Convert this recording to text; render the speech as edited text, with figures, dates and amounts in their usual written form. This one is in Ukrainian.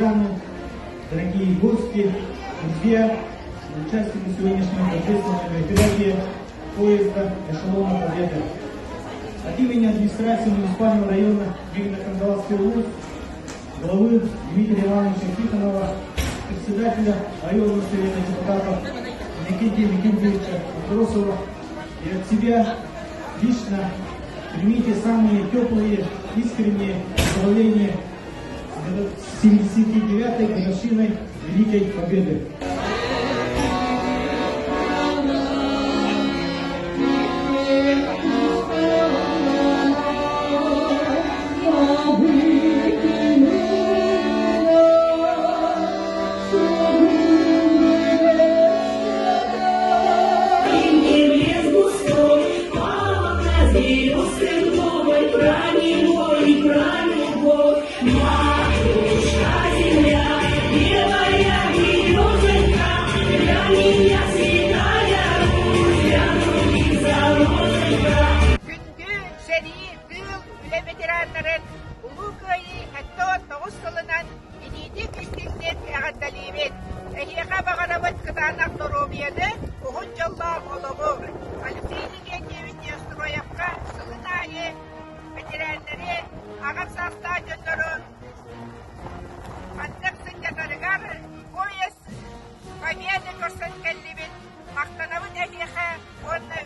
ветераны, дорогие гости, друзья, участники сегодняшнего торжественного мероприятия поезда «Эшелона Победы». От имени администрации муниципального района Егорьевно-Кандалакской области, главы Дмитрия Ивановича Тихонова, председателя районного совета депутатов Никиты Никитича Матросова и от себя лично примите самые теплые, искренние поздравления с 79-й годовщиной Великой Победы. Ветераннарын улуу көйі әттіғат 9 сылынан инейді кестесінен әғатталейбет. Әйеға бағарабыт қытанақ дұробияды ұғын жоллар олығы. Алексейліген девінне строяпқа сылын айы ветераннары ағын саста жөндірі аттық сынжатарығар поезд Победы көрсін кәлібет. Мақтанабын әйеға онына